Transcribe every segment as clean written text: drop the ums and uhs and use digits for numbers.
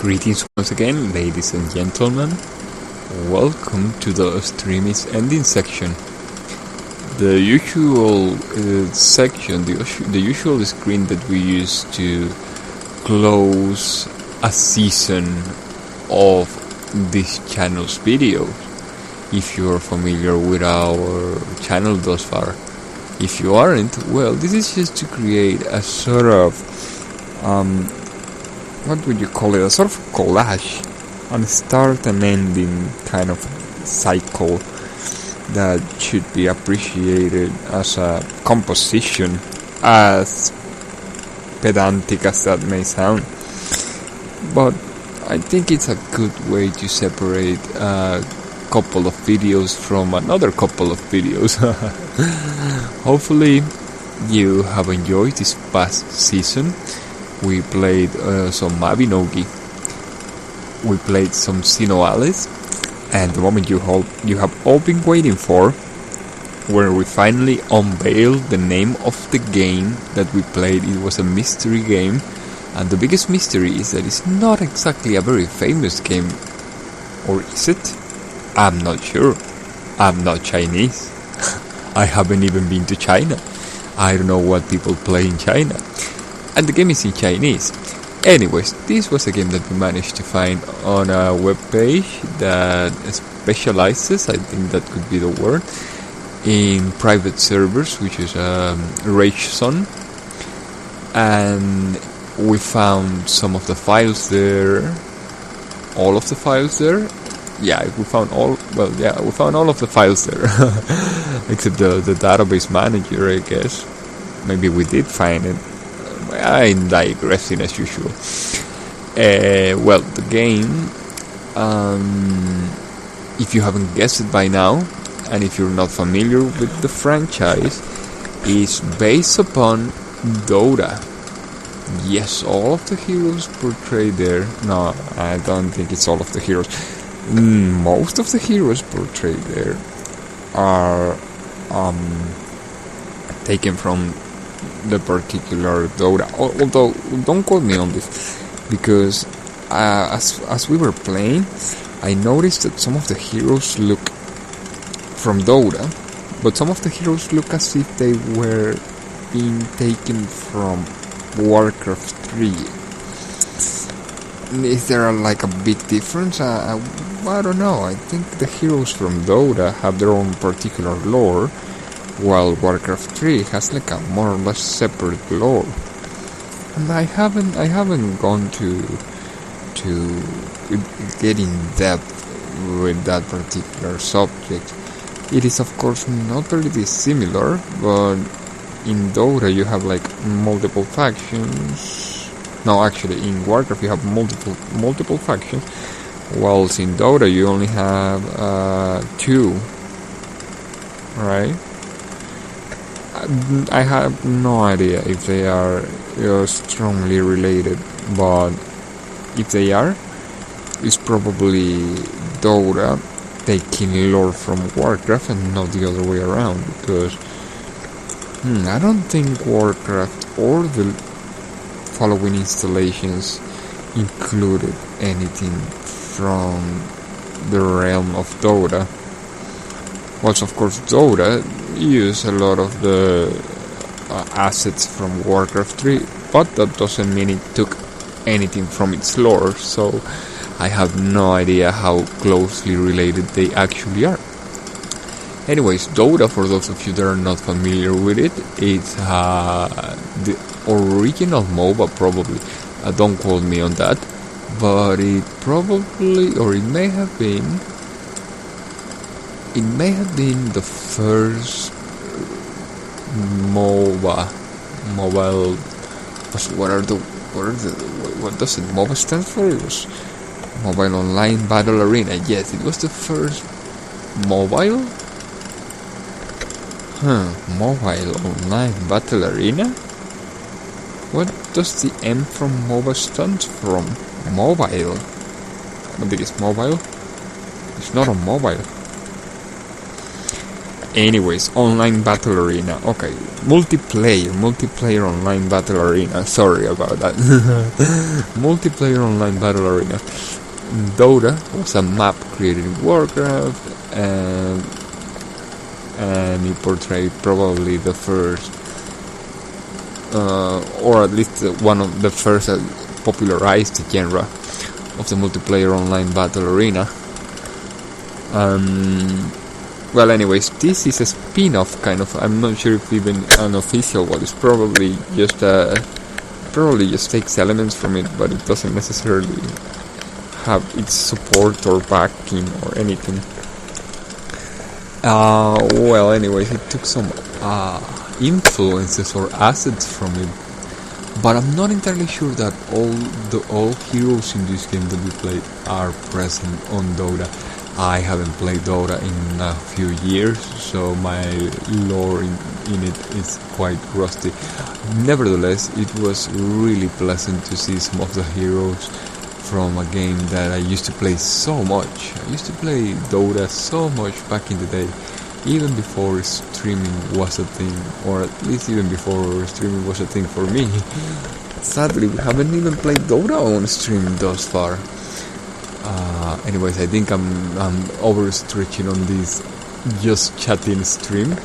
Greetings once again, ladies and gentlemen. Welcome to the stream is ending section. The usual section, the usual screen that we use to close a season of this channel's videos. If you are familiar with our channel thus far. If you aren't, well, this is just to create a sort of what would you call it? A sort of collage, on start and ending kind of cycle that should be appreciated as a composition, as pedantic as that may sound. But I think it's a good way to separate a couple of videos from another couple of videos. Hopefully you have enjoyed this past season. We played some Mabinogi, we played some Sinoales, and the moment you have all been waiting for, where we finally unveiled the name of the game that we played. It was a mystery game, and the biggest mystery is that it's not exactly a very famous game. Or is it? I'm not sure. I'm not Chinese. I haven't even been to China. I don't know what people play in China. And the game is in Chinese. Anyways, this was a game that we managed to find on a web page that specializes, I think that could be the word, in private servers, which is RageZone. And we found some of the files there. All of the files there. Yeah, we found all of the files there. Except the database manager, I guess. Maybe we did find it. I'm digressing as usual. Well, the game, if you haven't guessed it by now, and if you're not familiar with the franchise, is based upon Dota. Yes, all of the heroes portrayed there. No, I don't think it's all of the heroes. Most of the heroes portrayed there are taken from the particular Dota. Although, don't quote me on this, because as we were playing, I noticed that some of the heroes look from Dota, but some of the heroes look as if they were being taken from Warcraft 3. Is there like a big difference? I don't know. I think the heroes from Dota have their own particular lore, while Warcraft 3 has like a more or less separate lore. And I haven't gone to get in depth with that particular subject. It is of course not very dissimilar, but in Dota you have like multiple factions. No, actually in Warcraft you have multiple factions, whilst in Dota you only have 2, right? I have no idea if they are strongly related, but if they are, it's probably Dota taking lore from Warcraft and not the other way around, because I don't think Warcraft or the following installations included anything from the realm of Dota. Whilst of course Dota use a lot of the assets from Warcraft 3, but that doesn't mean it took anything from its lore, so I have no idea how closely related they actually are. Anyways, Dota, for those of you that are not familiar with it, it's the original MOBA probably. Don't quote me on that, but it probably, or it may have been the first mobile. What does it MOBA stand for? It was Mobile Online Battle Arena. Yes, it was the first mobile. Mobile Online Battle Arena. What does the M from MOBA stand from? Mobile. I don't think it's mobile. It's not a mobile. Anyways, online battle arena. Okay, multiplayer online battle arena. Sorry about that. Multiplayer online battle arena. Dota was a map created in Warcraft, and it portrayed probably the first, or at least one of the first popularized genre of the multiplayer online battle arena. Well, anyways, this is a spin-off kind of. I'm not sure if even an official one. It's probably just takes elements from it, but it doesn't necessarily have its support or backing or anything. Well, anyways, it took some influences or assets from it, but I'm not entirely sure that all heroes in this game that we played are present on Dota. I haven't played Dota in a few years, so my lore in it is quite rusty. Nevertheless, it was really pleasant to see some of the heroes from a game that I used to play so much. I used to play Dota so much back in the day, even before streaming was a thing, or at least even before streaming was a thing for me. Sadly, we haven't even played Dota on stream thus far. Anyways, I think I'm overstretching on this just chatting stream,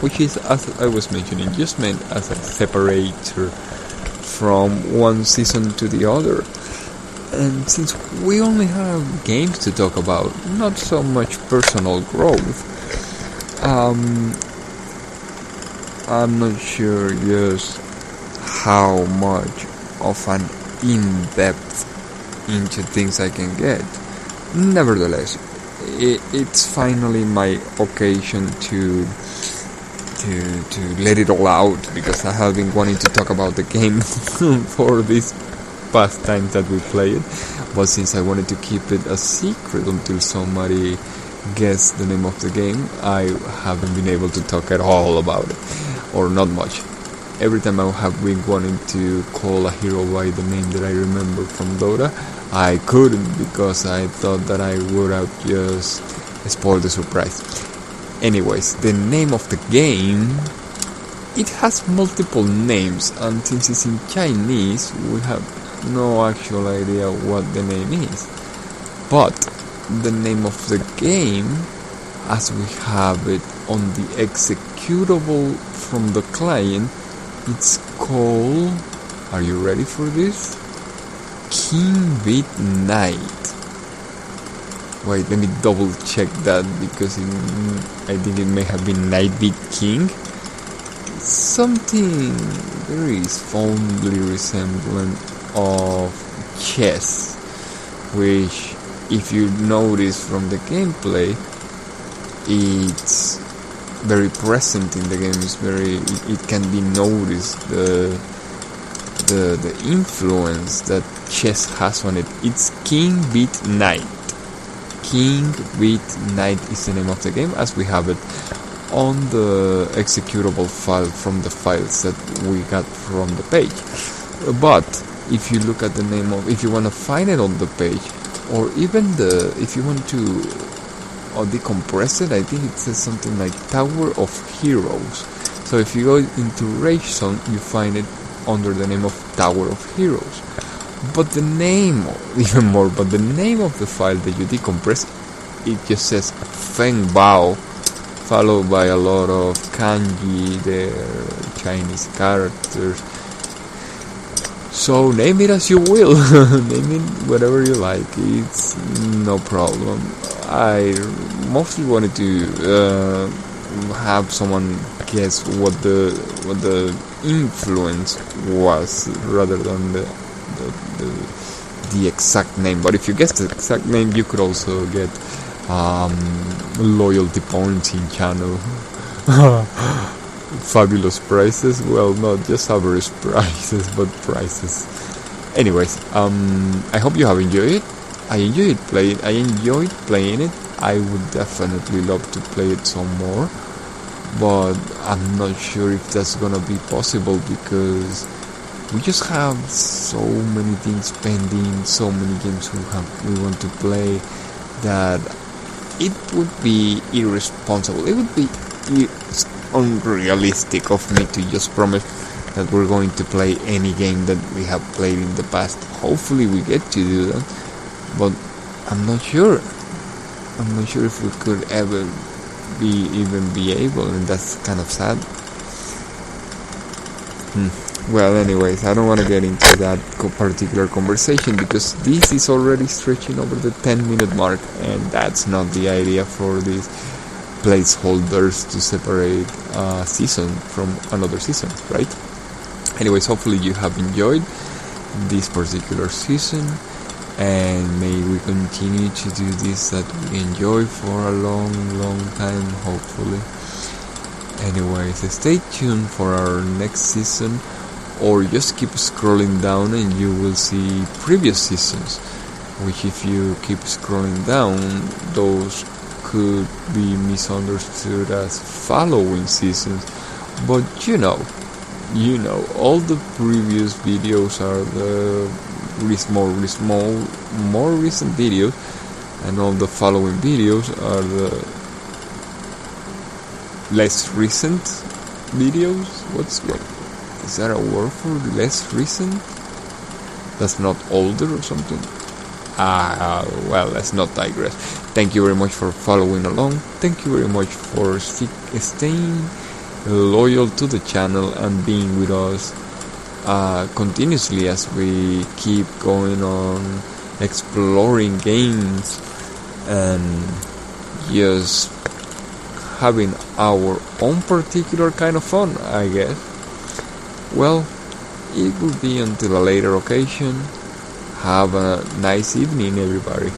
which is, as I was mentioning, just meant as a separator from one season to the other. And since we only have games to talk about, not so much personal growth, I'm not sure just how much of an in-depth into things I can get. Nevertheless, it's finally my occasion to let it all out, because I have been wanting to talk about the game for this past time that we played, but since I wanted to keep it a secret until somebody guessed the name of the game, I haven't been able to talk at all about it, or not much. Every time I have been wanting to call a hero by the name that I remember from Dota, I couldn't, because I thought that I would have just spoiled the surprise. Anyways, the name of the game, it has multiple names, and since it's in Chinese, we have no actual idea what the name is. But the name of the game, as we have it on the executable from the client, it's called, are you ready for this? King Beat Knight. Wait, let me double check that, because I think it may have been Night Beat King. Something very fondly resemblant of chess, which, if you notice from the gameplay, it's very present in the game. It can be noticed the influence that chess has on it. It's King Beat Knight. King Beat Knight is the name of the game, as we have it on the executable file from the files that we got from the page. But if you look at the name of, if you want to find it on the page, or even if you want to decompress it, I think it says something like Tower of Heroes. So if you go into Rage Zone, you find it under the name of Tower of Heroes. But the name, even more, but the name of the file that you decompress, it just says Feng Bao, followed by a lot of kanji, their Chinese characters. So name it as you will, name it whatever you like, it's no problem. I mostly wanted to have someone guess what the influence was, rather than the exact name. But if you guess the exact name, you could also get loyalty points in channel. Fabulous prices. Well, not just average prices, but prices. Anyways, I hope you have enjoyed it. I enjoyed playing it. I would definitely love to play it some more, but I'm not sure if that's gonna be possible, because we just have so many things pending, so many games we want to play, that it would be irresponsible. It would be it's unrealistic of me to just promise that we're going to play any game that we have played in the past. Hopefully we get to do that, but I'm not sure. I'm not sure if we could ever be able, and that's kind of sad. Well, anyways, I don't want to get into that particular conversation because this is already stretching over the 10-minute mark, and that's not the idea for these placeholders to separate a season from another season, right? Anyways, hopefully you have enjoyed this particular season, and may we continue to do this that we enjoy for a long time, hopefully. Anyways, stay tuned for our next season, or just keep scrolling down and you will see previous seasons, which if you keep scrolling down, those could be misunderstood as following seasons. But you know, all the previous videos are the more recent videos, and all the following videos are the less recent videos. Is that a word for less recent? That's not older or something? Well, let's not digress. Thank you very much for following along. Thank you very much for staying loyal to the channel and being with us continuously as we keep going on exploring games and just having our own particular kind of fun, I guess. Well, it will be until a later occasion. Have a nice evening, everybody.